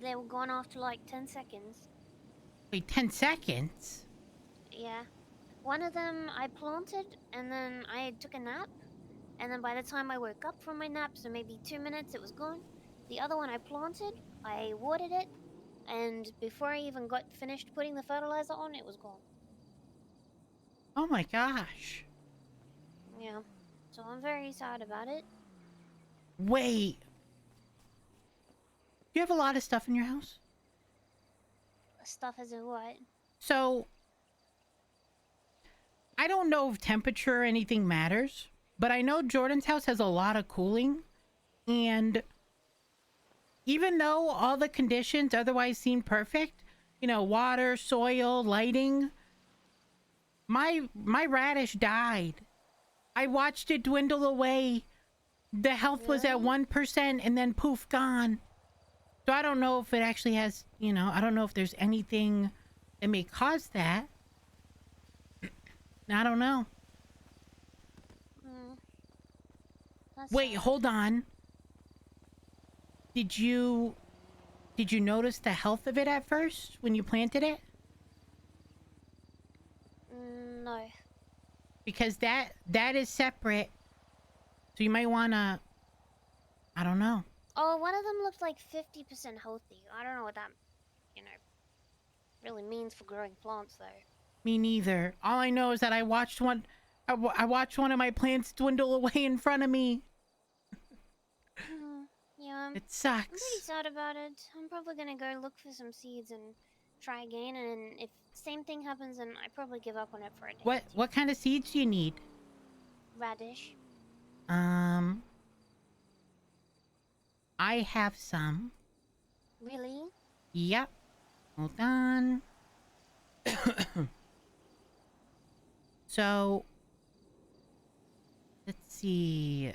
They were gone after like 10 seconds. Wait, 10 seconds? Yeah. One of them I planted and then I took a nap. And then by the time I woke up from my nap, so maybe 2 minutes, it was gone. The other one I planted, I watered it, and before I even got finished putting the fertilizer on, it was gone. Oh my gosh. Yeah. So I'm very sad about it. Wait. Do you have a lot of stuff in your house? Stuff as in what? So, I don't know if temperature or anything matters, but I know Jordan's house has a lot of cooling. And even though all the conditions otherwise seem perfect, water, soil, lighting, my radish died. I watched it dwindle away. The health was at Really? 1% and then poof, gone. So I don't know if it actually has, I don't know if there's anything that may cause that. I don't know. Hmm. That's Wait, sad. hold on. Did you notice the health of it at first when you planted it? No. Because that is separate. So you might want to, I don't know. Oh, one of them looked like 50% healthy. I don't know what that, you know, really means for growing plants, though. Me neither. All I know is that I watched I watched one of my plants dwindle away in front of me. Yeah, It I'm pretty sucks. sad about it. I'm probably gonna go look for some seeds and try again, and if same thing happens, then I probably give up on it for a day What or two. what kind of seeds do you need? Radish. Um, I have some. Really? Yep. Hold on. So, let's see.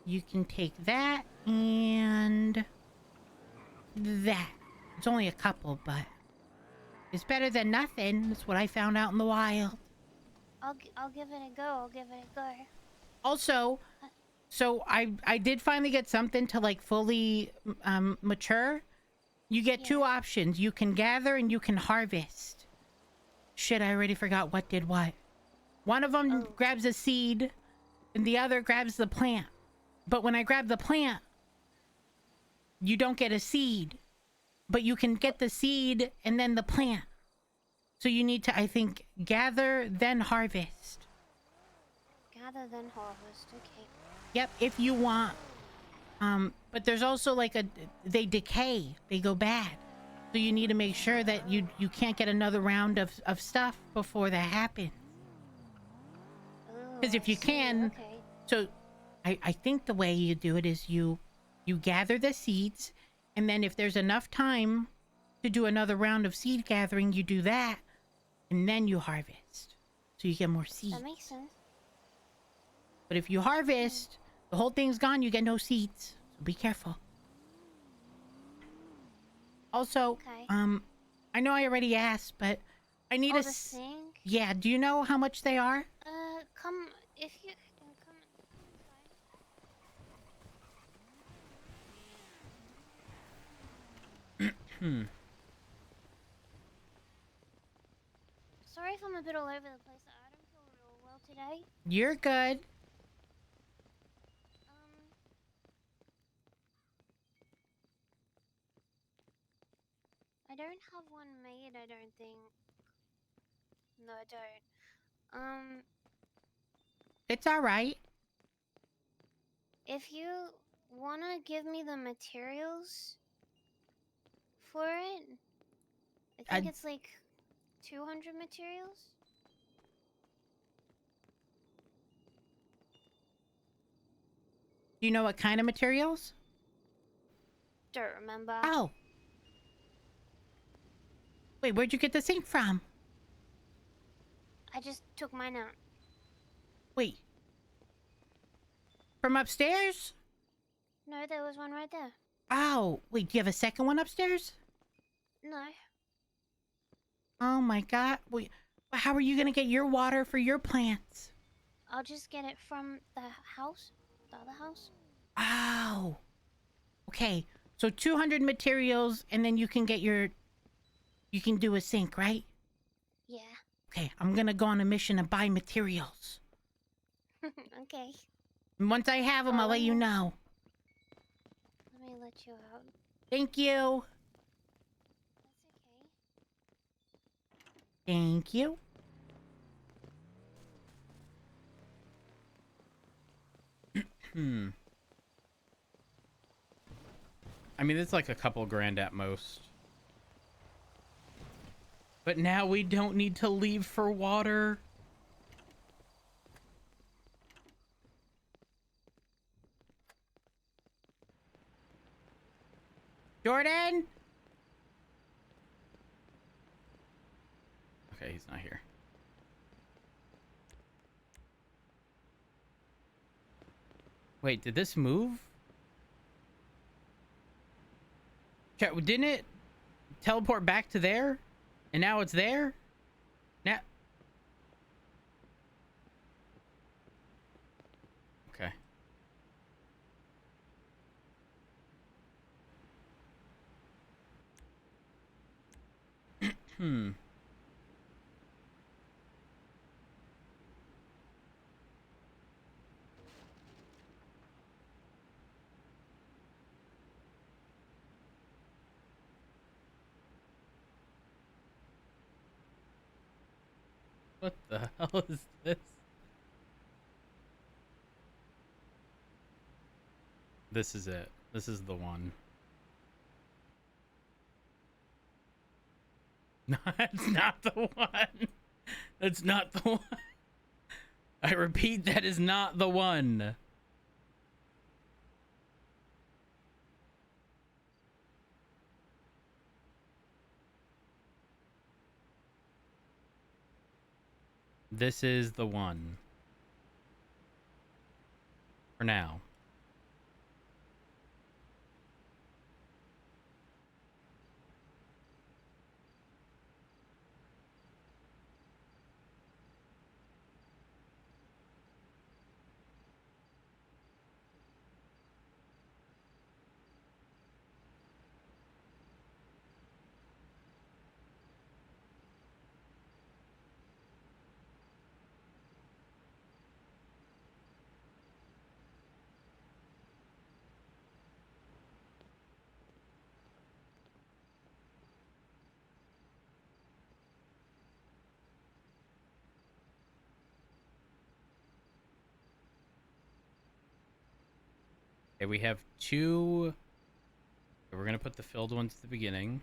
You can take that and that. It's only a couple, but it's better than nothing. That's what I found out in the wild. I'll give it a go. I'll give it a go. Also, so I did finally get something to like fully mature. You get Yeah. two options. You can gather and you can harvest. Shit, I already forgot what did what. One of them Oh. grabs a seed and the other grabs the plant. But when I grab the plant, you don't get a seed. But you can get the seed and then the plant. So you need to, I think, gather, then harvest. Gather then harvest. Okay. Yep, if you want. But there's also like they decay. They go bad. So you need to make sure that you can't get another round of stuff before that happens. Oh, Because if I you see. can, Okay. so I think the way you do it is you gather the seeds, and then if there's enough time to do another round of seed gathering, you do that, and then you harvest. So you get more seeds. That makes sense. But if you harvest, the whole thing's gone, you get no seeds. So be careful. Also, Okay. I know I already asked, but I need Oh, a the sink. yeah, do you know how much they are? Come if you come. Hmm. Sorry if I'm a bit all over the place. I don't feel real well today. You're good. Um, I don't have one made. I don't think. No, I don't. It's all right. If you wanna give me the materials for it, I Uh, think it's like 200 materials. do you know what kind of materials? Don't remember. Oh, wait, where'd you get the sink from? I just took mine out. Wait, from upstairs? No, there was one right there. Oh, wait, do you have a second one upstairs? No. Oh my god. Wait, how are you gonna get your water for your plants? I'll just get it from the house, the other house. Oh. Okay. So 200 materials, and then you can get your. You can do a sink, right? Yeah. Okay. I'm gonna go on a mission and buy materials. Okay. And once I have them, Well, I'll let you know. let me let you out. Thank you. That's okay. Thank you. Hmm. I mean, it's like a couple grand at most. But now we don't need to leave for water. Jordan? Okay, he's not here. Wait, did this move? Chat, didn't it teleport back to there? And now it's there? Now... Okay. Hmm. What the hell is this? This is it. This is the one. No, that's not the one. That's not the one. I repeat, that is not the one. This is the one. For now. Okay, we have two. Okay, we're gonna put the filled ones at the beginning.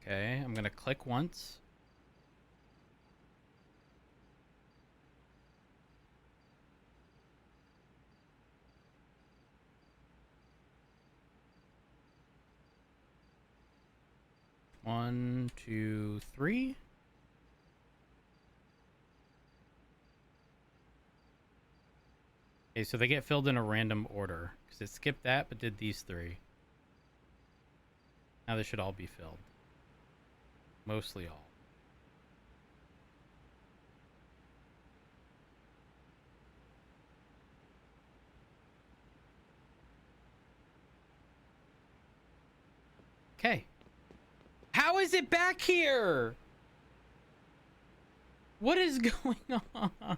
Okay, I'm gonna click once. One, two, three. Okay, so they get filled in a random order. Because it skipped that, but did these three. Now they should all be filled. Mostly all. Okay. How is it back here? What is going on?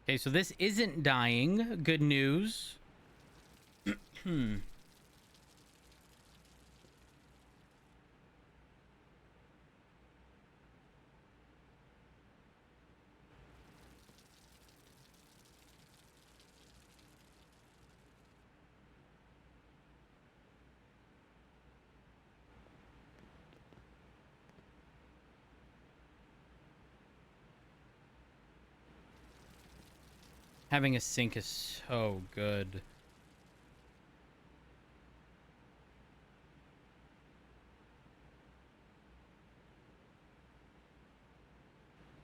Okay, so this isn't dying. Good news. Hmm. Having a sink is so good.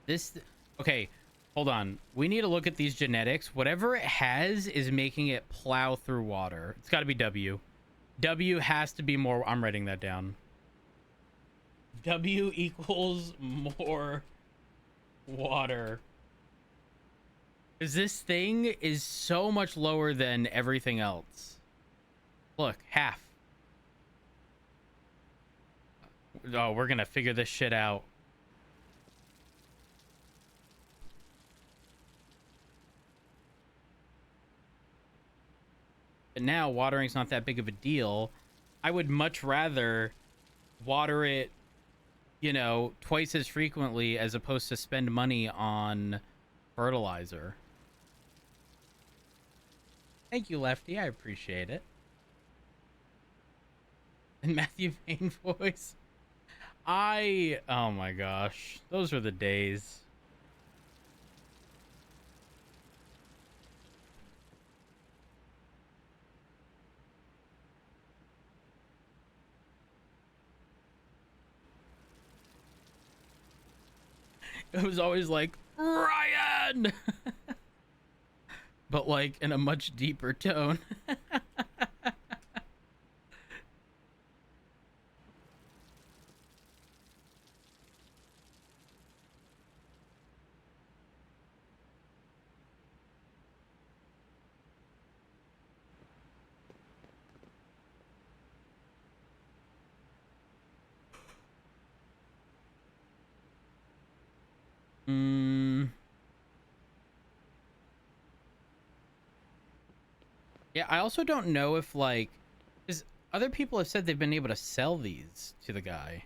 This, okay, hold on. We need to look at these genetics. Whatever it has is making it plow through water. It's got to be W. W has to be more. I'm writing that down. W equals more water. Because this thing is so much lower than everything else. Look, half. Oh, we're going to figure this shit out. But now watering's not that big of a deal. I would much rather water it, you know, twice as frequently as opposed to spend money on fertilizer. Thank you, Lefty. I appreciate it. And Matthew Payne voice. Oh my gosh. Those were the days. It was always like, Ryan! But like in a much deeper tone. Yeah, I also don't know if like, because other people have said they've been able to sell these to the guy.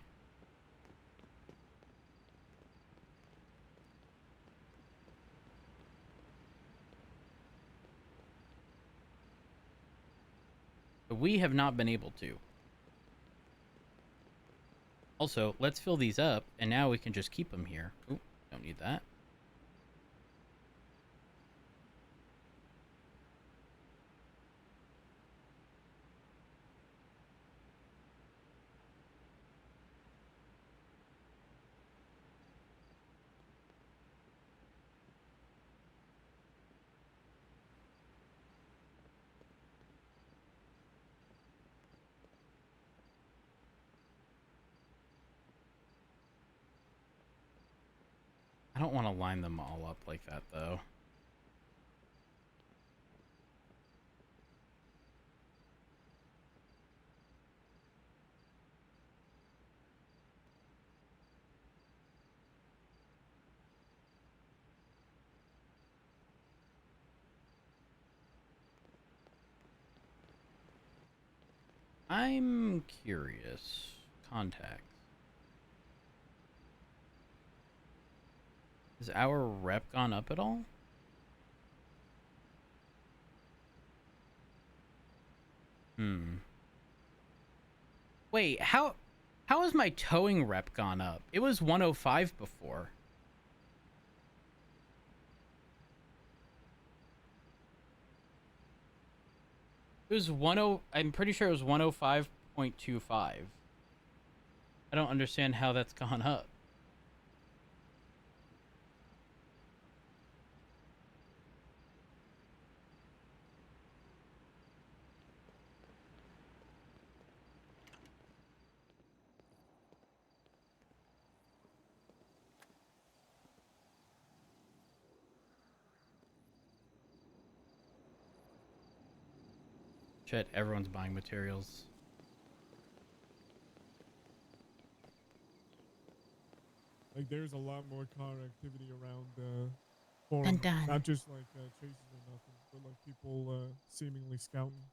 But we have not been able to. Also, let's fill these up, and now we can just keep them here. Ooh, don't need that. I don't want to line them all up like that, though. I'm curious. Contacts. Has our rep gone up at all? Wait, how has my towing rep gone up? It was 105 before. It was 10, I'm pretty sure it was 105.25. I don't understand how that's gone up. Shit, everyone's buying materials. Like, there's a lot more car activity around Dun forum. dun. Not just like chases or nothing, but like people seemingly scouting.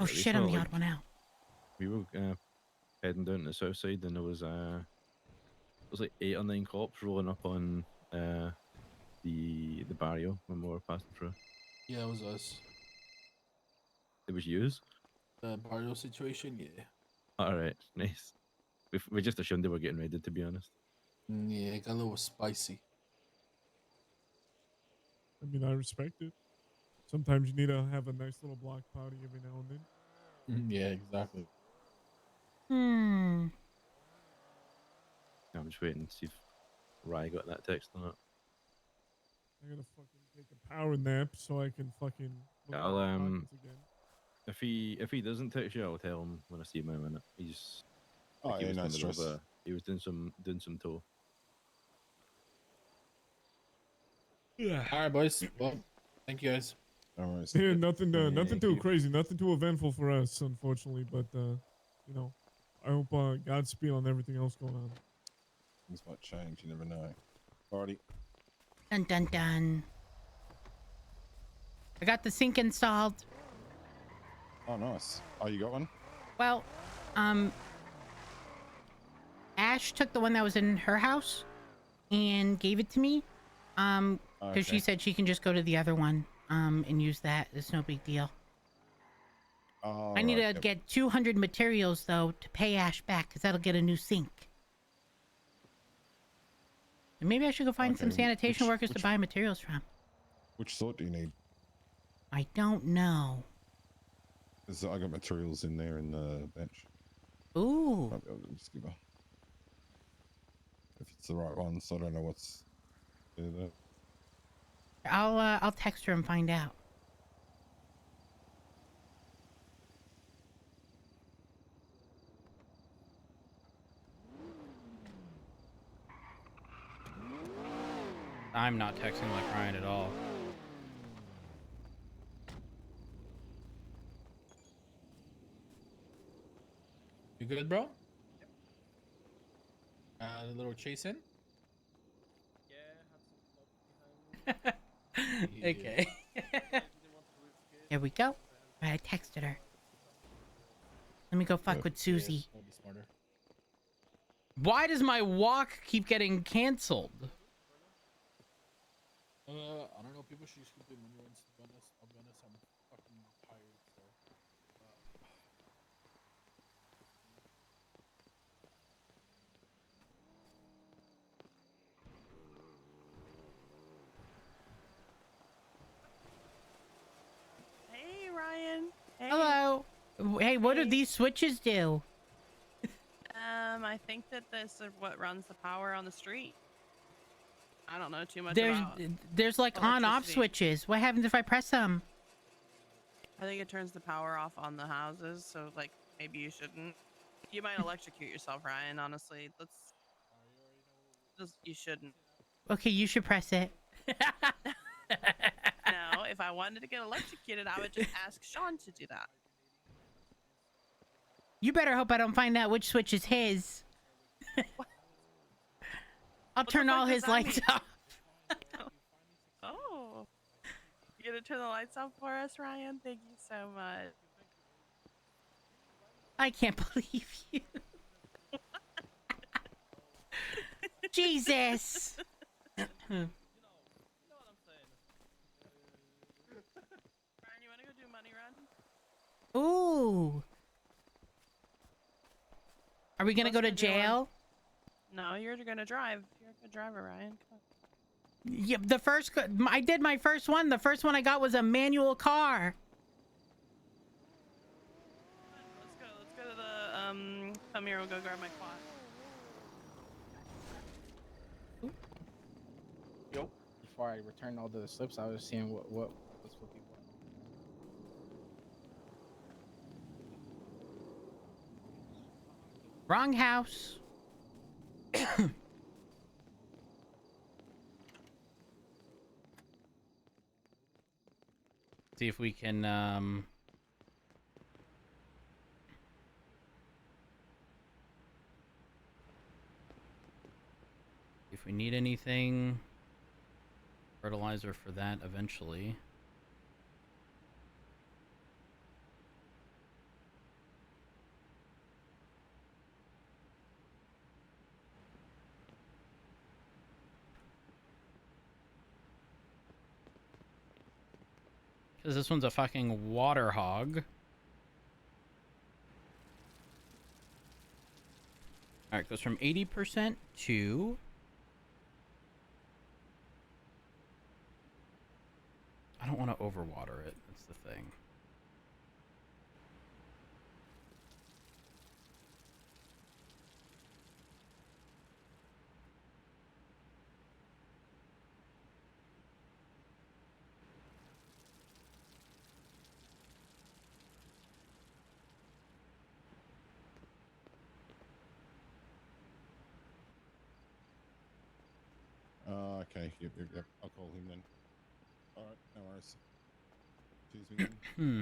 Oh Yeah, shit, I'm the odd like one out. we were heading down to the south side, and there was like 8 or 9 cops rolling up on the barrio when we were passing through. Yeah, it was us. It was yous. The barrio situation, yeah. All right, nice. We just assumed they were getting ready, to be honest. Yeah, it got a little spicy. I mean, I respect it. Sometimes you need to have a nice little block party every now and then. Yeah, exactly. Hmm. I'm just waiting to see if Rye got that text on it. I gotta fucking take a power nap so I can fucking look I'll at my pockets again. if he doesn't text you, I'll tell him when I see him in a minute. He's Oh, like he yeah, was no doing a little stress. bit. He was doing some tow. All right, boys. Well, thank you guys. No worries. Yeah, nothing, nothing Thank too you. crazy, nothing too eventful for us, unfortunately. But you know, I hope Godspeed on everything else going on. Things might change. You never know. Alrighty. Dun dun dun. I got the sink installed. Oh, nice. Oh, you got one? Well, Ash took the one that was in her house and gave it to me. Because she Okay. said she can just go to the other one, and use that. It's no big deal. Oh, I need to right, yep. get 200 materials though to pay Ash back, because that'll get a new sink. And maybe I should go find some Okay, sanitation workers to buy materials from. Which sort do you need? I don't know. 'Cause I got materials in there in the bench. Ooh. Might be able to just give her. If it's the right one, so I don't know what's there. I'll text her and find out. I'm not texting like Ryan at all. You good, bro? A little chasing. Okay. Here we go. Right, I texted her. Let me go fuck with Susie. That'll be smarter. Why does my walk keep getting canceled? I don't know. People should just keep doing money runs. To be honest, I'll be honest. I'm fucking tired. So. Hey, Ryan. Hey. Hello. Hey, what do Hey. these switches do? I think that this is what runs the power on the street. I don't know too much There's about. there's like on-off electricity. switches. What happens if I press them? I think it turns the power off on the houses, so like maybe you shouldn't. You might electrocute yourself, Ryan. Honestly, you shouldn't. Okay, you should press it. No, if I wanted to get electrocuted, I would just ask Sean to do that. You better hope I don't find out which switch is his. I'll the turn fuck all does his that lights mean? off. Oh, you gonna turn the lights off for us, Ryan? Thank you so much. I can't believe you. Jesus. Ryan, you wanna go do a money run? Ooh. Are we gonna Let's go to go do one. jail? No, you're gonna drive. You're a good driver, Ryan. Come on. Yeah, I did my first one. The first one I got was a manual car. Let's go. Let's go to the come here. We'll go grab my quad. Yo, before I return all the slips, I was seeing what's what people. Wrong house. See if we can if we need anything. Fertilizer for that eventually. Because this one's a fucking water hog. Alright, goes from 80% to I don't want to overwater it. That's the thing. Okay. Yep. I'll call him then. All right. No worries. Excuse me then. Hmm.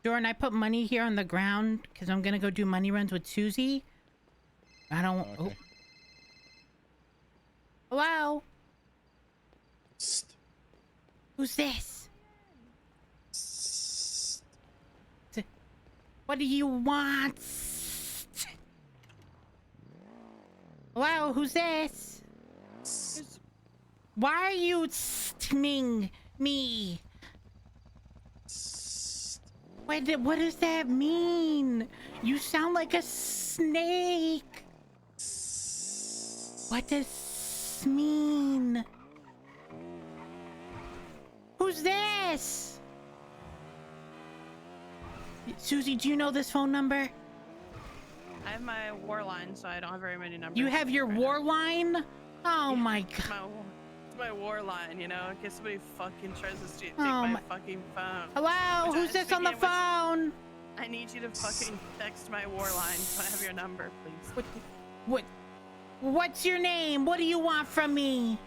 Jordan, I put money here on the ground because I'm gonna go do money runs with Susie. I don't. Okay. Oh. Hello. Psst. Who's this? Psst. What do you want? Hello, who's this? Why are you stming me? What does that mean? You sound like a snake. What does this mean? Who's this? Susie, do you know this phone number? I have my war line, so I don't have very many numbers. You have your right war now. line? Oh Yeah, my it's god. it's my war line, you know, in case somebody fucking tries to take Oh my my- fucking phone. Hello? Which I Who's this on the speaking of which- phone? I need you to fucking text my war line so I have your number, please. What's your name? What do you want from me?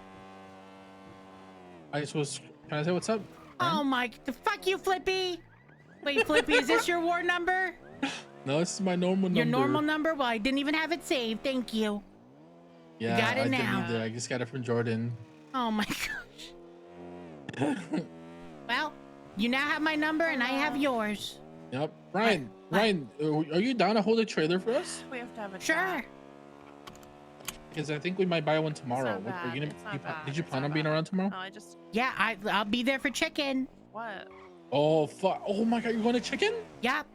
I just was trying to say what's up. Oh my, fuck you, Flippy. Wait, Flippy, is this your war number? No, this is my normal number. Your normal number? Well, I didn't even have it saved. Thank you. Yeah, got it I now. didn't either. I just got it from Jordan. Oh my gosh. Well, you now have my number and I have yours. Yep. Ryan, are you down to hold a trailer for us? We have to have a Sure. chat. Because I think we might buy one tomorrow. not bad. Are you gonna, It's not bad. did you It's plan not on being bad. around tomorrow? No, I just Yeah, I'll be there for chicken. what? Oh fuck! Oh my god, you're going to chicken? Yep.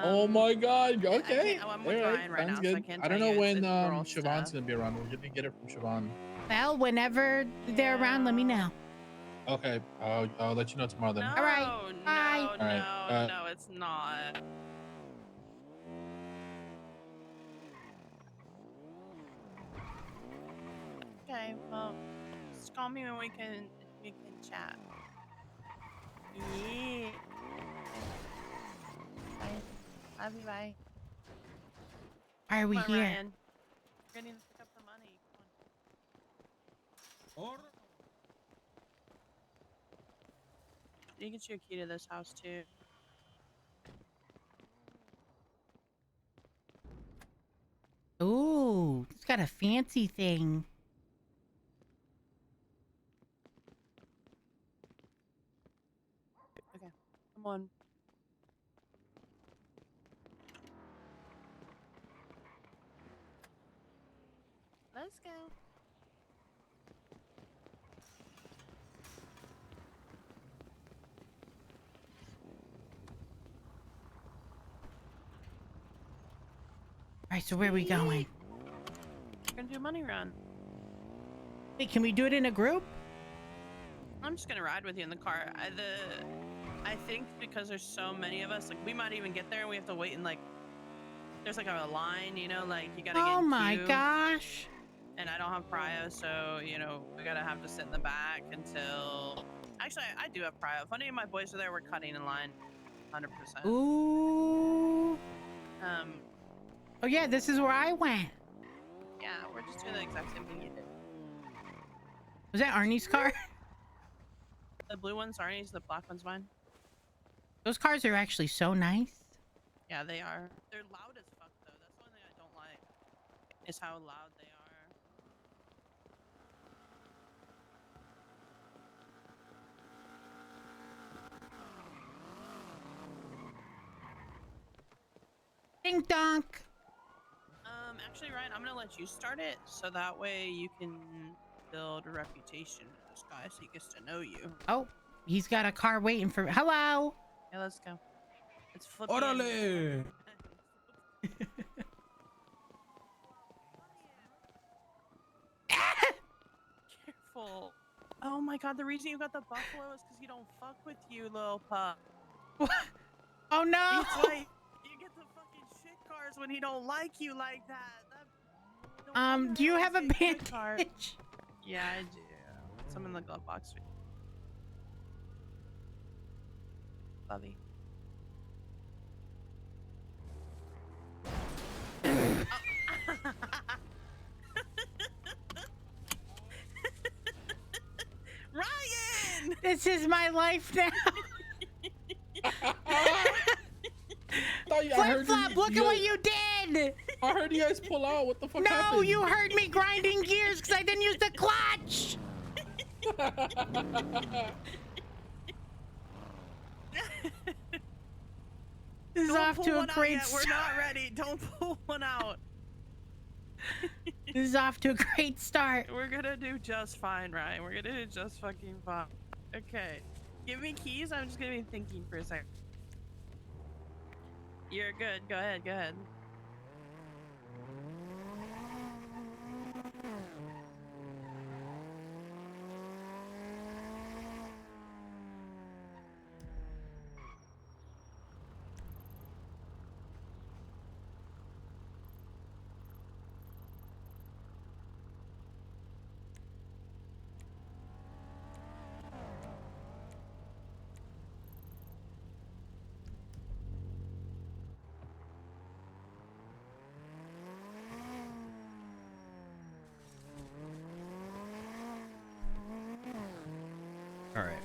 Oh my god. Okay. I'm with All right, Ryan right sounds now, so I good. can't I don't tell know you. when It's girl Siobhan's stuff. gonna be around. We're gonna get it from Siobhan. Well, whenever they're around, let me know. Okay. I'll let you know tomorrow then. No, All right, no, bye. All right, no, no, it's not. Okay, well, just call me when we can chat. Yeah. Bye. Love you. Bye. Why are we Come on, here? Ryan. We're gonna need to pick up the money. Come on. You get you a key to this house too. Ooh, it's got a fancy thing. Okay, come on. Let's go. All right, so where are we going? We're gonna do a money run. Hey, can we do it in a group? I'm just gonna ride with you in the car. I think because there's so many of us, like we might even get there and we have to wait in like there's like a line, you know, like you gotta get Oh in my queue. gosh. And I don't have prio, so you know we gotta have to sit in the back until. Actually, I do have prio. If any of my boys are there, we're cutting in line, 100%. Ooh. Oh yeah, this is where I went. Yeah, we're just doing the exact same thing you did. Was that Arnie's car? The blue one's Arnie's, the black one's mine. Those cars are actually so nice. Yeah, they are. They're loud as fuck though. That's the one thing I don't like. Is how loud they are. Ding donk. Actually, Ryan, I'm gonna let you start it, so that way you can build a reputation with this guy, so he gets to know you. Oh, he's got a car waiting for. Hello. Yeah, let's go. It's flipping. Órale! Careful. Oh my god, the reason you got the buffalo is because he don't fuck with you, little pup. Oh no! That's why you get the fucking shit cars when he don't like you like that. No wonder Do I you always have a get good car. bandage? Yeah, I do. Some in the glove box. Lovey. Ryan! This is my life now. Flip flop, look at what you did! I heard you guys pull out. What the fuck No, happened? you heard me grinding gears because I didn't use the clutch! This is Don't off pull to a one out great yet. start. We're not ready. Don't pull one out. This is off to a great start. We're gonna do just fine, Ryan. We're gonna do just fucking fine. Okay. Give me keys. I'm just gonna be thinking for a second. You're good. Go ahead. Go ahead. All right.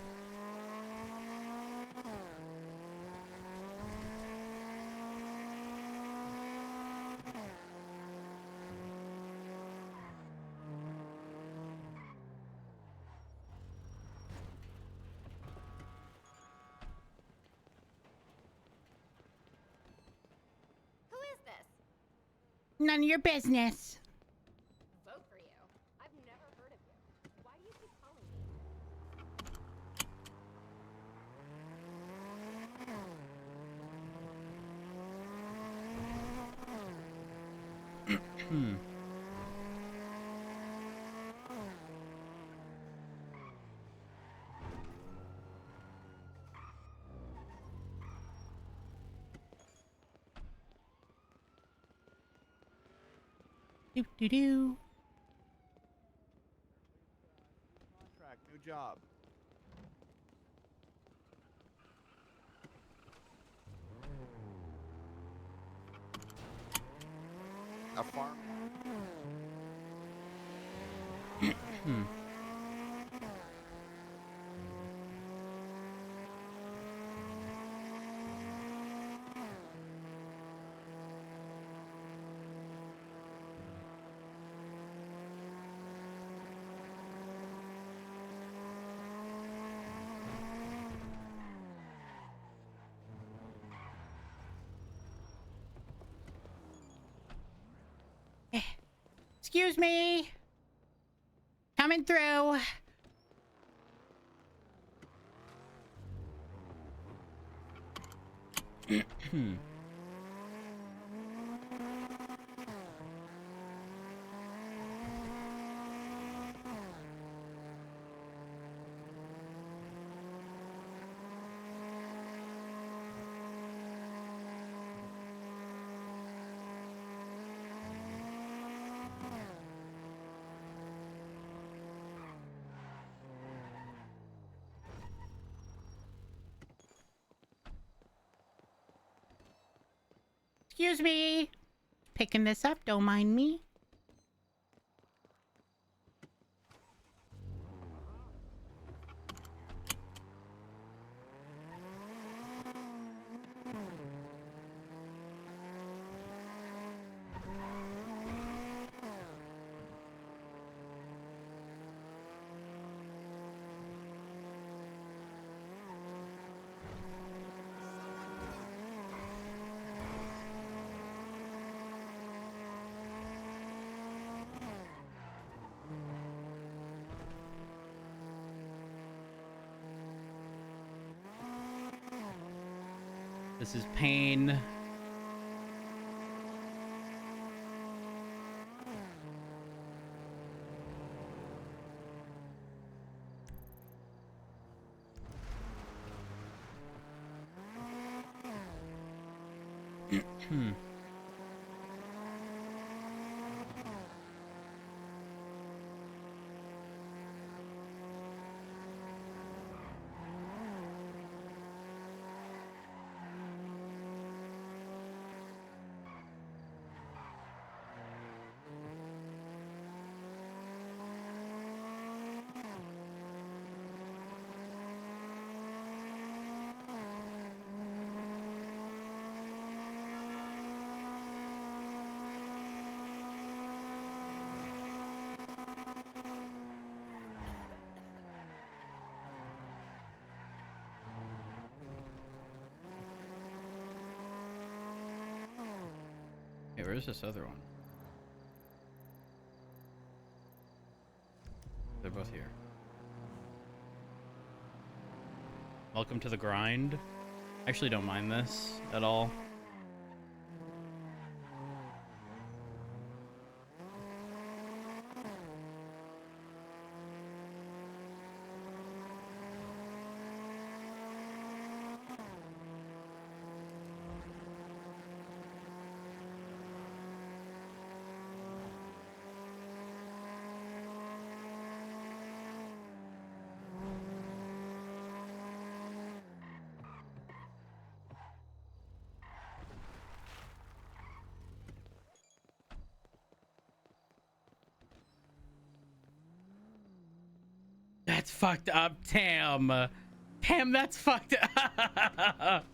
Who is this? None of your business. Vote for you. I've never heard of you. Why do you keep calling me? Hmm. Do do do. Contract, new job. A farm. Hmm. Excuse me. Coming through. Hmm. Excuse me. Picking this up, don't mind me. This is pain. Hmm. Hey, where's this other one? They're both here. Welcome to the grind. Actually, don't mind this at all. That's fucked up, Tam. Tam, that's fucked up.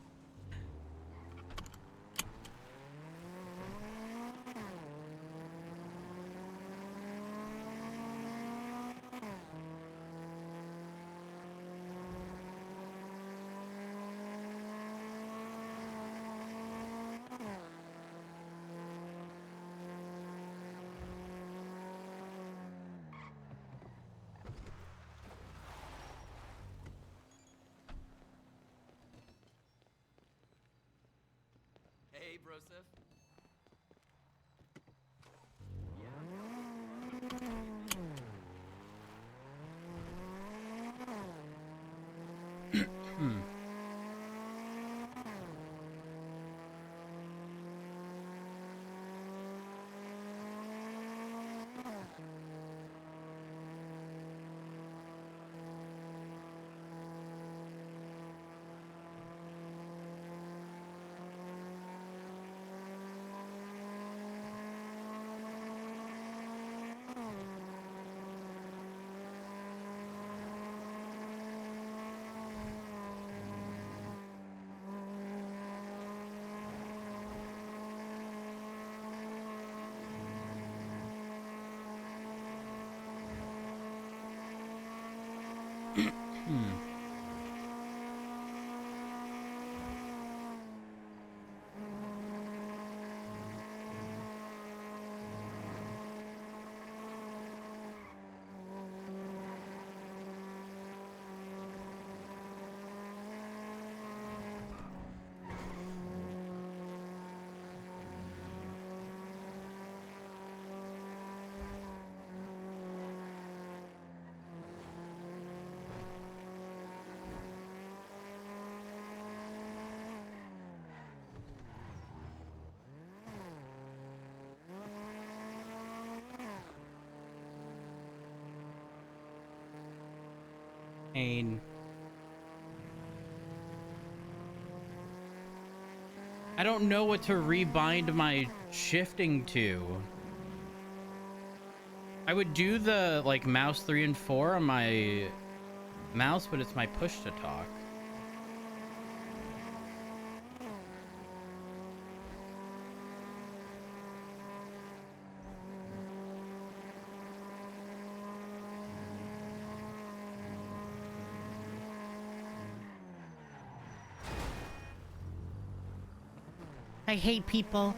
Hey, Broseph. Hmm. Hmm. Pain. I don't know what to rebind my shifting to. I would do the like mouse 3 and 4 on my mouse, but it's my push to talk. I hate people.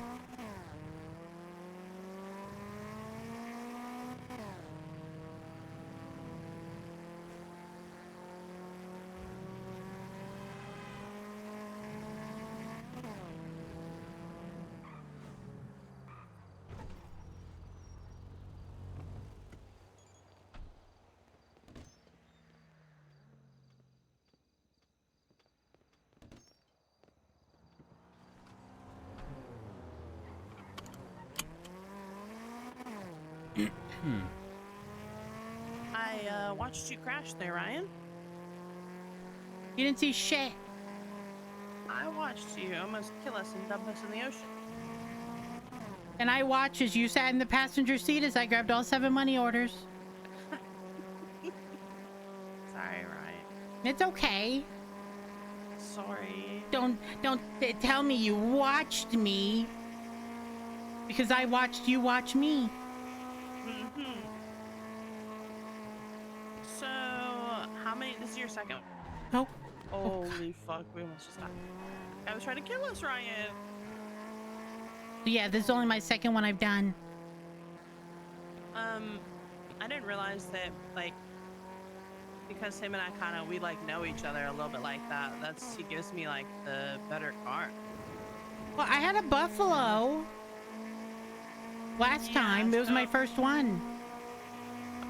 I watched you crash there, Ryan. You didn't see shit. I watched you almost kill us and dump us in the ocean. And I watched as you sat in the passenger seat as I grabbed all 7 money orders. Sorry, Ryan. It's okay. Sorry. Don't tell me you watched me. Because I watched you watch me. Mm-hmm. So, how many? This is your second. Oh. Holy fuck, we almost just died. I was trying to kill us, Ryan. Yeah, this is only my second one I've done. I didn't realize that, like, because him and I we like know each other a little bit like that. He gives me like the better car. Well, I had a Buffalo last time. It was my first one.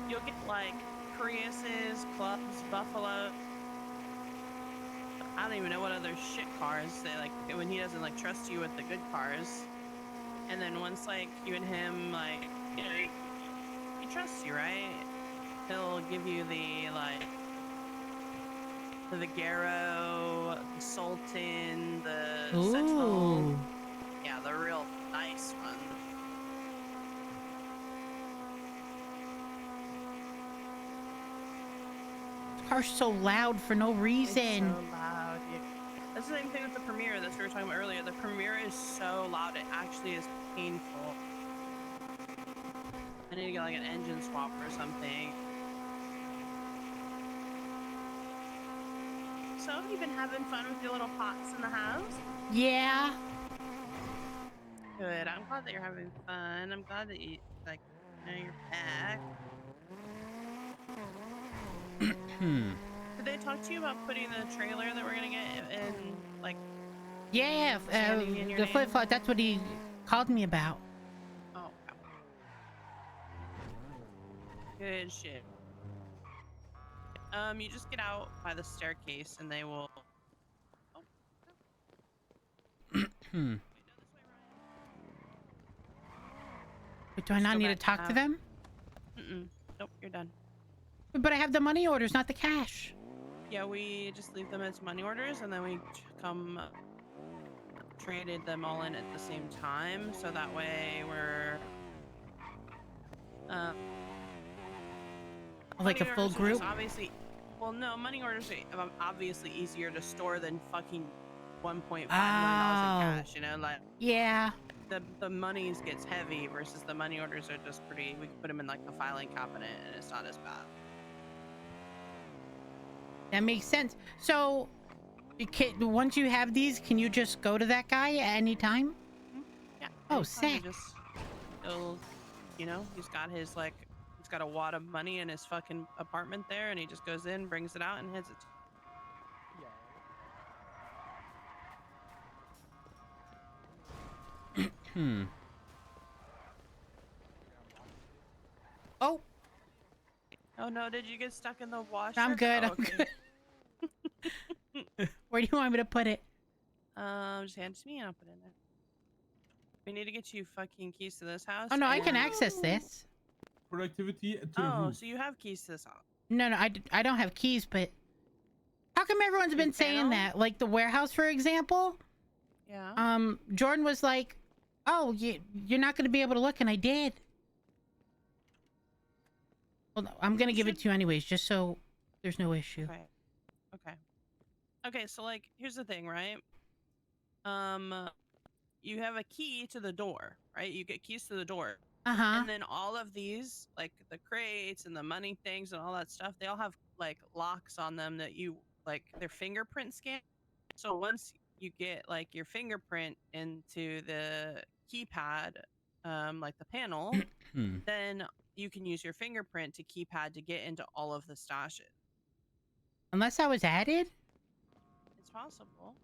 You'll get like Priuses, clubs, Buffalo. I don't even know what other shit cars they like when he doesn't like trust you with the good cars. And then once like you and him like he trusts you, right? He'll give you the like the Vigero, the Sultan, the Sentinel. Yeah, the real nice one. This car's so loud for no reason. It's so loud. Yeah. That's the same thing with the Premiere. That's what we were talking about earlier. The Premiere is so loud, it actually is painful. I need to get like an engine swap or something. So, have you been having fun with your little pots in the house? Yeah. Good. I'm glad that you're having fun. I'm glad that you, like, you're back. Did they talk to you about putting the trailer that we're gonna get in, like... Yeah, the flip-flop, that's what he called me about. Oh, good shit. You just get out by the staircase and they will... Oh. But do I not need to talk to them? Nope, you're done. But I have the money orders, not the cash. Yeah, we just leave them as money orders and then we come traded them all in at the same time, so that way we're like a full group? Obviously, well, no, money orders are obviously easier to store than fucking $1.5 million in cash, you know, like yeah. The monies gets heavy versus the money orders are just pretty. We can put them in like the filing cabinet and it's not as bad. That makes sense. So, once you have these, can you just go to that guy at any time? Yeah. Oh, sick. He'll, you know, he's got his like, he's got a wad of money in his fucking apartment there, and he just goes in, brings it out, and hands it. Oh. Oh no, did you get stuck in the washer? I'm good. Oh, I'm good. Where do you want me to put it? Just hand it to me and I'll put it in there. We need to get you fucking keys to this house. Oh no, I can access this. Productivity to Oh, so you have keys to this house. No, I don't have keys, but how come everyone's been saying that? Like the warehouse, for example? Yeah. Jordan was like, oh, you're not going to be able to look, and I did. Well, no, I'm going to give it to you anyways, just so there's no issue. Okay, so like, here's the thing, right? You have a key to the door, right? You get keys to the door. Uh-huh. And then all of these, like the crates and the money things and all that stuff, they all have like locks on them that you, like, their fingerprint scan. So once you get like your fingerprint into the keypad, like the panel, then you can use your fingerprint to keypad to get into all of the stashes. Unless I was added? It's possible.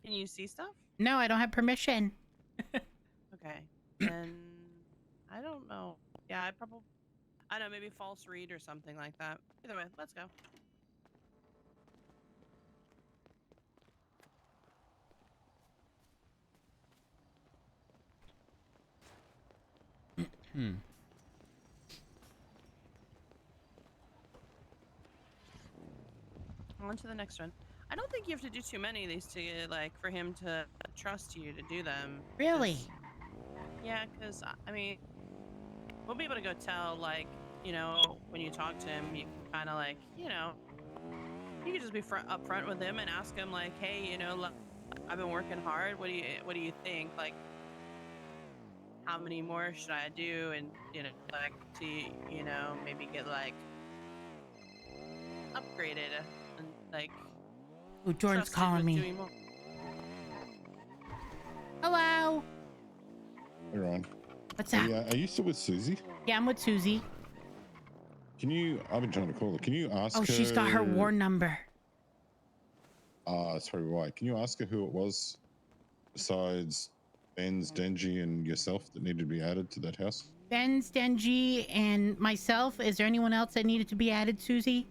Can you see stuff? No, I don't have permission. Okay. Then I don't know. Yeah, I don't know, maybe false read or something like that. Either way, let's go. On to the next one. I don't think you have to do too many of these to like for him to trust you to do them. Really? 'cause- yeah, because I mean, we'll be able to go tell like when you talk to him, you can kind of like you can just be upfront with him and ask him like, hey, look, I've been working hard. What do you think? Like, how many more should I do? And like to maybe get like upgraded and like. Ooh, Jordan's trusted calling with me. doing more. Hello. Hey, Ryan. What's up? Are you still with Susie? Yeah, I'm with Susie. Can you? I've been trying to call her. Can you ask her? Oh, she's got her war number. That's probably why. Can you ask her who it was besides Ben's, Denji, and yourself that needed to be added to that house? Ben, Stenji, and myself. Is there anyone else that needed to be added, Susie?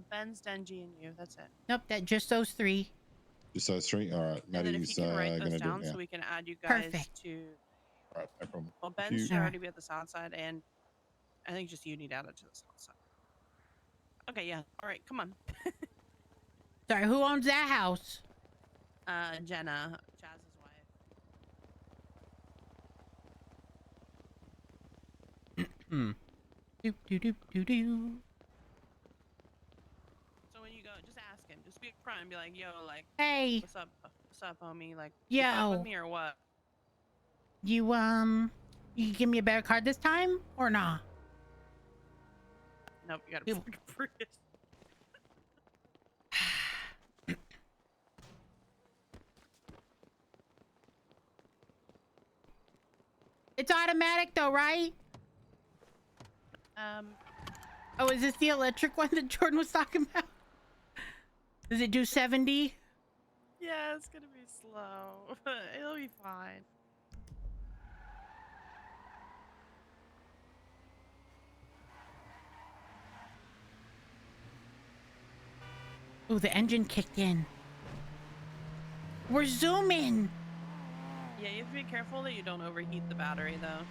Ben's, Denji, and you. That's it. Nope, just those three. Just those three? All right. And then if Maddie's you can write going those to do down it now. so we can add you guys Perfect. to. All right, no problem. Well, Thank Ben you. should already be at the south side, and I think just you need added to the south side. Okay, yeah. All right, come on. Sorry, who owns that house? Jenna, Chaz's wife. Doop doop doop doop doo. So when you go, just ask him. Just be upfront and be like, "Yo, like, Hey, what's up, homie? Like, you fuck yo, with me or what?" you can give me a better card this time or not? Nope, you gotta You- fucking prove it. It's automatic though, right? Oh, is this the electric one that Jordan was talking about? Does it do 70? Yeah, it's gonna be slow, but it'll be fine. Oh, the engine kicked in. We're zooming. Yeah, you have to be careful that you don't overheat the battery, though.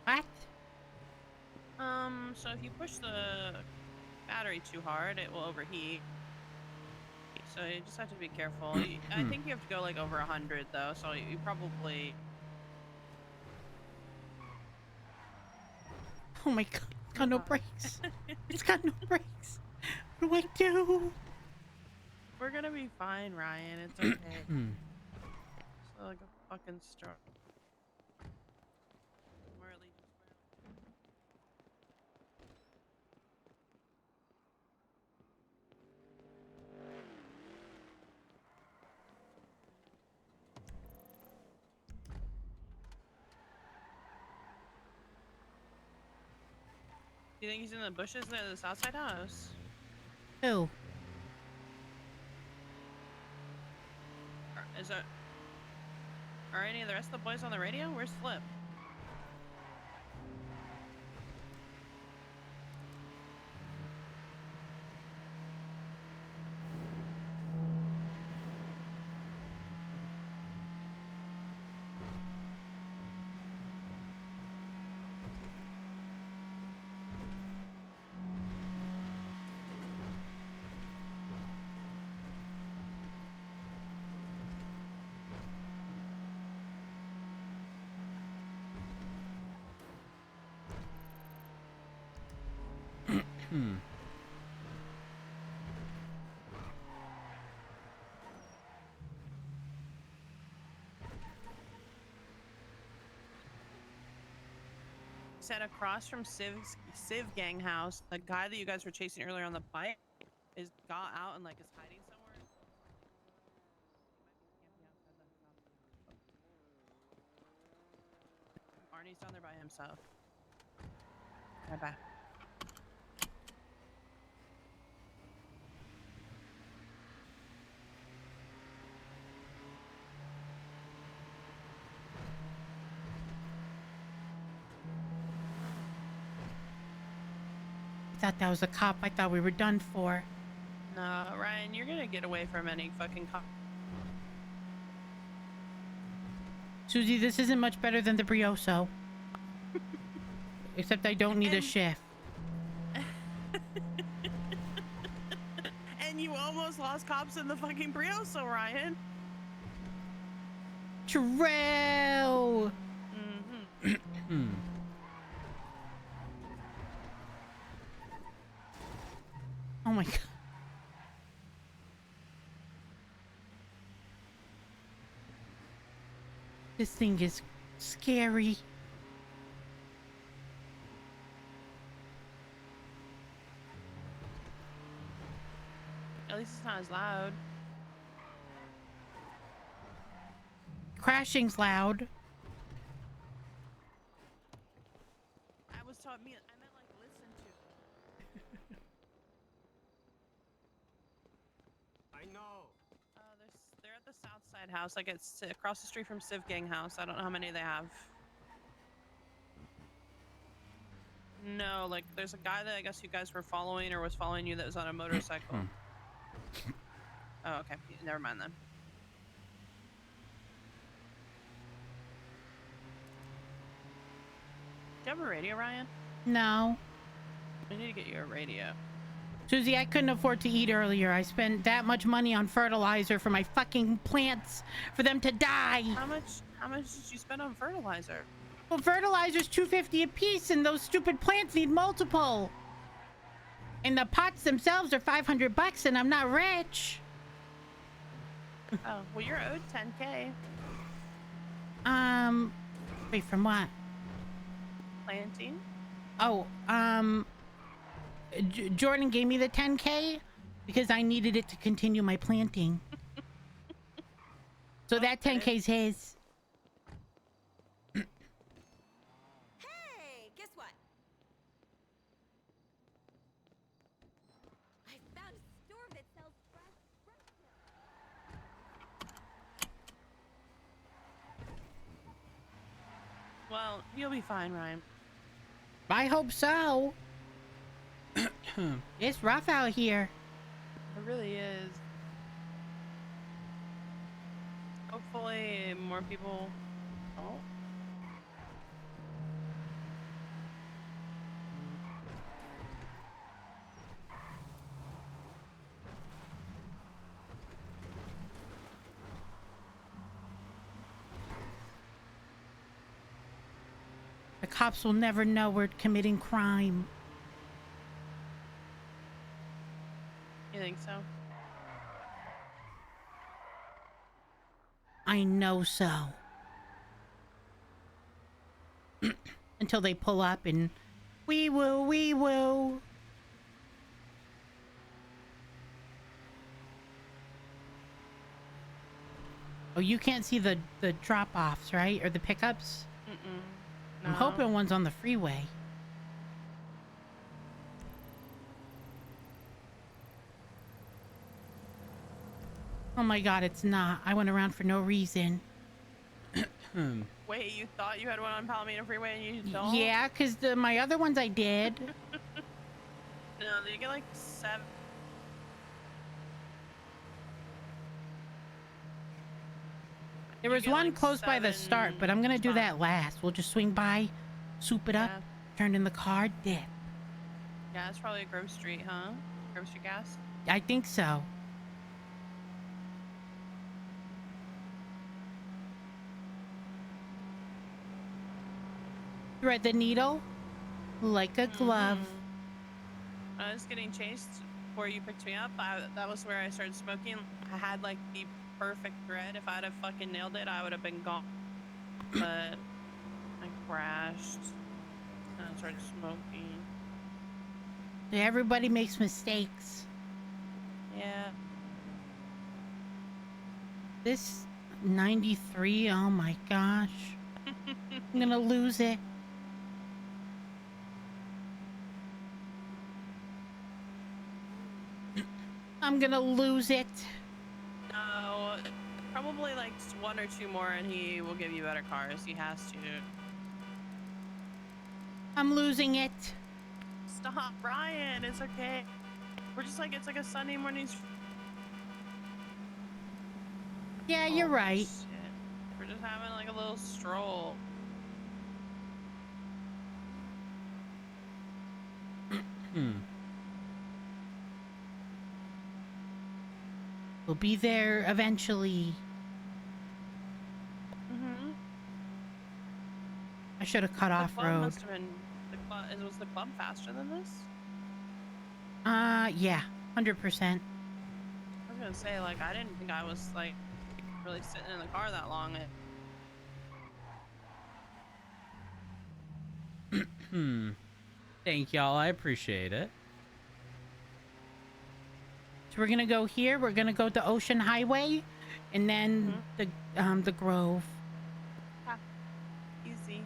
What? So if you push the battery too hard, it will overheat. So you just have to be careful. I think you have to go like over 100 though, so you probably. Oh my god, it's got no brakes. It's got no brakes. What do I do? We're gonna be fine, Ryan. It's okay. So like a fucking stroke. Marley just Do you think he's in the bushes near the Southside house? Who? Is that? Are any of the rest of the boys on the radio? Where's Flip? Said across from Civ Gang house, the guy that you guys were chasing earlier on the bike got out and like is hiding somewhere. Arnie's down there by himself. Bye bye. I thought that was a cop. I thought we were done for. No, Ryan, you're gonna get away from any fucking cop. Susie, this isn't much better than the Brioso. Except I don't need a shift. And you almost lost cops in the fucking Brioso, Ryan. True. Mm-hmm. Oh my god. This thing is scary. At least it's not as loud. Crashing's loud. I was taught me. I meant like listen to. I know. They're at the South Side house. Like it's across the street from Civ Gang house. I don't know how many they have. No, like there's a guy that I guess you guys were following or was following you that was on a motorcycle. Oh, okay. Never mind then. Do you have a radio, Ryan? No. We need to get you a radio. Susie, I couldn't afford to eat earlier. I spent that much money on fertilizer for my fucking plants for them to die. How much did you spend on fertilizer? Well, fertilizer's $2.50 a piece, and those stupid plants need multiple. And the pots themselves are $500, and I'm not rich. Oh, well, you're owed 10K. Wait, from what? Planting? Oh, Jordan gave me the 10K because I needed it to continue my planting. So that 10K's his. Hey, guess what? I found a store that sells fresh milk. Well, you'll be fine, Ryan. I hope so. It's rough out here. It really is. Hopefully more people... Oh. The cops will never know we're committing crime. You think so? I know so. Until they pull up and wee woo, wee woo. Oh, you can't see the drop-offs, right? Or the pickups? Mm-mm. I'm No. hoping one's on the freeway. Oh my god, it's not. I went around for no reason. Wait, you thought you had one on Palomino Freeway and you don't? Yeah, because my other ones I did. No, you get like 7. There was get, one like, close by the start, but I'm gonna do that last. We'll just swing by, soup it up, Yeah. turn in the car, dip. Yeah, it's probably a Grove Street, huh? Grove Street gas? I think so. Thread the needle like a glove. I was getting chased before you picked me up. That was where I started smoking. I had like the perfect thread. If I'd have fucking nailed it, I would have been gone. But I crashed and I started smoking. Everybody makes mistakes. Yeah. This 93, oh my gosh. I'm gonna lose it. I'm gonna lose it. No, probably like just 1 or 2 more and he will give you better cars. He has to. I'm losing it. Stop, Brian. It's okay. We're just like, it's like a Sunday morning. Yeah, you're right. Shit. We're just having like a little stroll. We'll be there eventually. Mm-hmm. I should have cut The off club road. must have been was the club faster than this? Yeah, 100%. I was gonna say, like, I didn't think I was like really sitting in the car that long. Thank y'all. I appreciate it. So we're gonna go here. We're gonna go to Ocean Highway, and then the Grove. Ah, easy.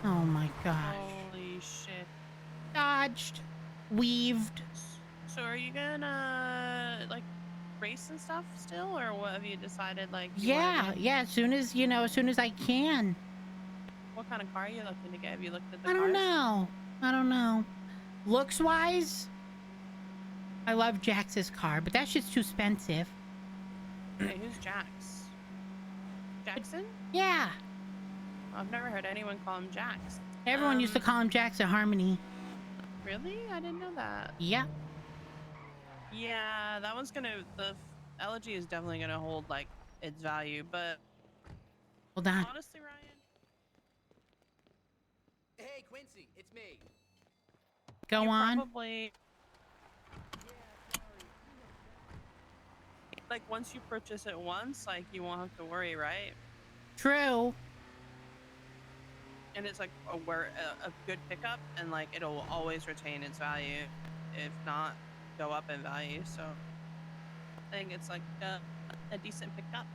Oh my gosh. Holy shit. Dodged, weaved. So are you gonna like race and stuff still, or what have you decided? Like, Yeah. As soon as I can. What kind of car are you looking to get? Have you looked at the I cars? don't know. Looks wise, I love Jax's car, but that shit's too expensive. Hey, who's Jax? Jackson? Yeah. I've never heard anyone call him Jax. Everyone used to call him Jax at Harmony. Really? I didn't know that. Yeah. Yeah, that one's gonna. The elegy is definitely gonna hold like its value, but hold on. Honestly, Ryan. Hey, Quincy, it's me. Go on. Probably. Like once you purchase it once, like you won't have to worry, right? True. And it's like a good pickup, and like it'll always retain its value, if not go up in value. So I think it's like a decent pickup.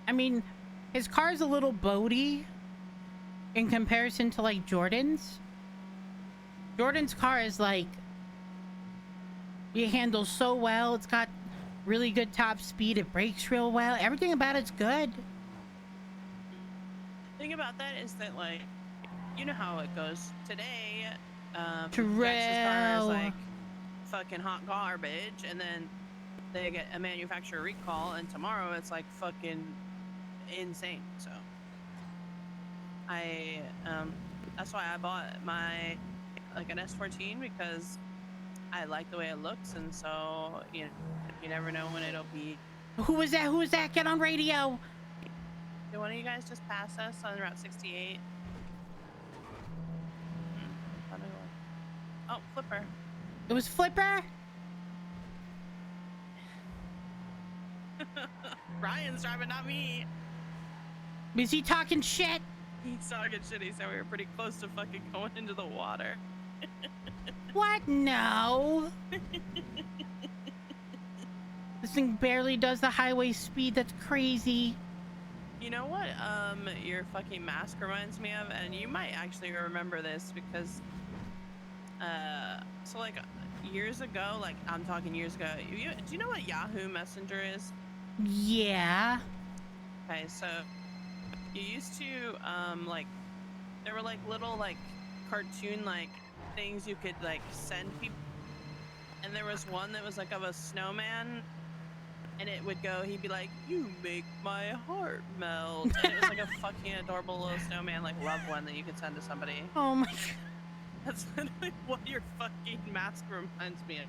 I mean, his car's a little boaty in comparison to like Jordan's. Jordan's car is like, it handles so well. It's got really good top speed. It brakes real well. Everything about it's good. The thing about that is that, like, you know how it goes today. True. Jax's car is like fucking hot garbage, and then they get a manufacturer recall, and tomorrow it's like fucking insane. So that's why I bought my like an S14, because I like the way it looks, and so you never know when it'll be. Who was that? Who was that? Get on radio. Did one of you guys just pass us on Route 68? Oh, Flipper. It was Flipper? Ryan's driving, not me. Is he talking shit? He's talking shit. He said we were pretty close to fucking going into the water. What? No. This thing barely does the highway speed. That's crazy. You know what your fucking mask reminds me of? And you might actually remember this because so like years ago, like I'm talking years ago, do you know what Yahoo Messenger is? Yeah. Okay, so you used to like there were like little like cartoon like things you could like send people, and there was one that was like of a snowman, and it would go, he'd be like, "You make my heart melt," and it was like a fucking adorable little snowman, like love one that you could send to somebody. Oh my god. That's literally what your fucking mask reminds me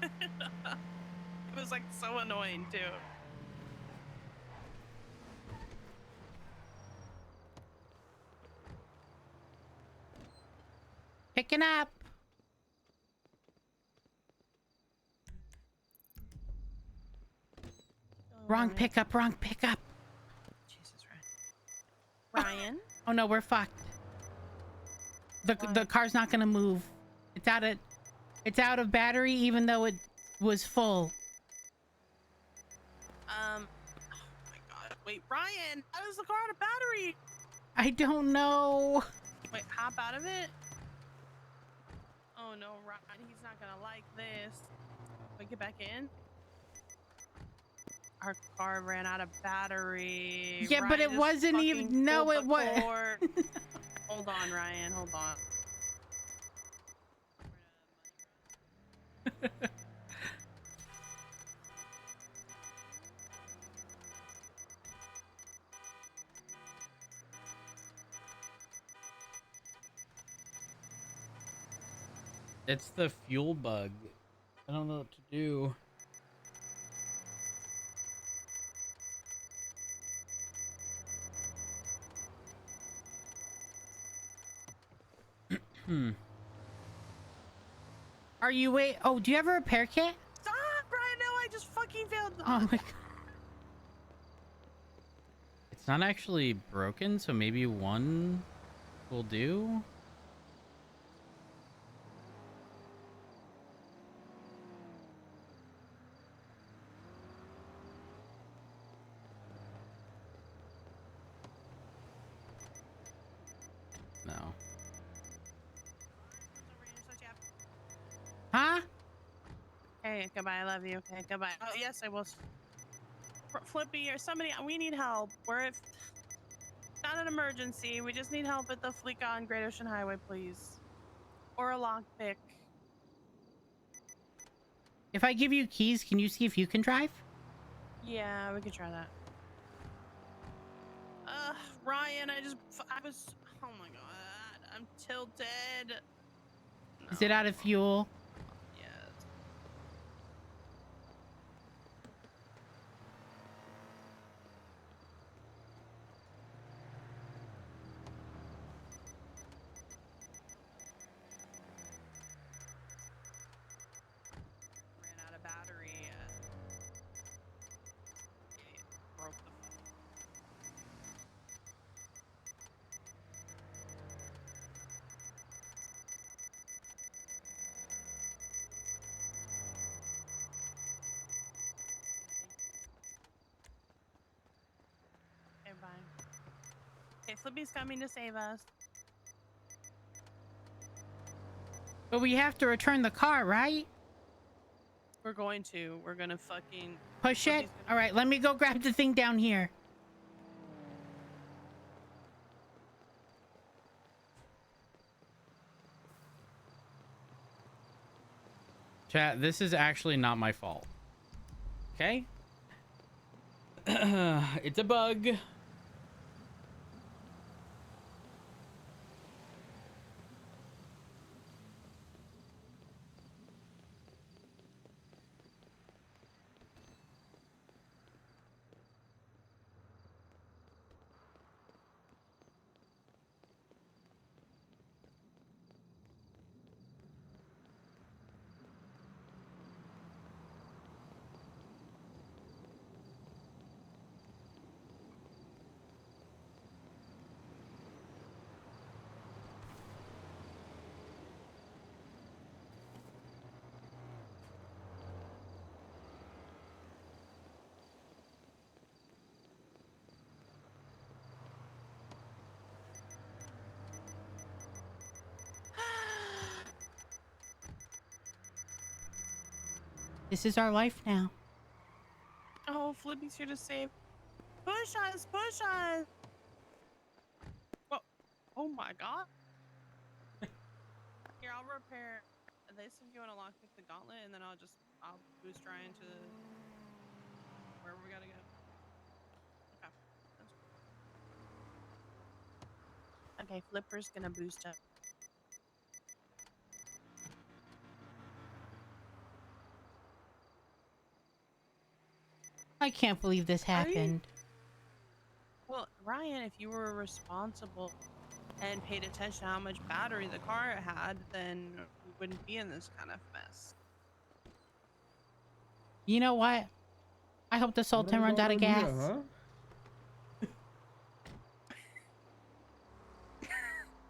of. It was like so annoying too. Picking up. Wrong pickup, wrong pickup. Jesus, Ryan. Oh no, we're fucked. The car's not gonna move. It's out of battery, even though it was full. Oh my god. Wait, Ryan, how does the car out of battery? I don't know. Wait, hop out of it? Oh no, Ryan, he's not gonna like this. Wait, get back in. Our car ran out of battery. Yeah, Ryan but it just wasn't fucking even. No, pulled it the was. cord. Hold on, Ryan. Hold on. It's the fuel bug. I don't know what to do. Are you wait? Oh, do you have a repair kit? Stop right now! I just fucking failed. Oh my god. It's not actually broken, so maybe one will do. No. Huh? Hey, goodbye. I love you. Okay, goodbye. Oh yes, I will. Flippy or somebody, we need help. Not an emergency. We just need help at the Fleeka on Great Ocean Highway, please. Or a lockpick. If I give you keys, can you see if you can drive? Yeah, we could try that. Ryan, I was, oh my god, I'm tilted. Is it out of fuel? Yes. Ran out of battery. Broke the phone. Okay, bye. Okay, Flippy's coming to save us. But we have to return the car, right? We're going to. We're gonna fucking Push it? All right, let me go grab the thing down here. Chat, this is actually not my fault. Okay? It's a bug. This is our life now. Oh, Flippy's here to save. Push us! Push us! Whoa. Oh my god. Here, I'll repair. They said you want to lockpick the gauntlet, and then I'll boost Ryan to wherever we gotta go. Okay. Okay, Flipper's gonna boost up. I can't believe this happened. Well, Ryan, if you were responsible and paid attention to how much battery the car had, then we wouldn't be in this kind of mess. You know what? I hope the Sultan runs out of gas.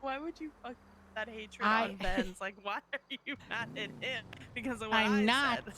Why would you fuck that hatred on Ben's? Like, why are you mad at him? Because of what I'm I not. said.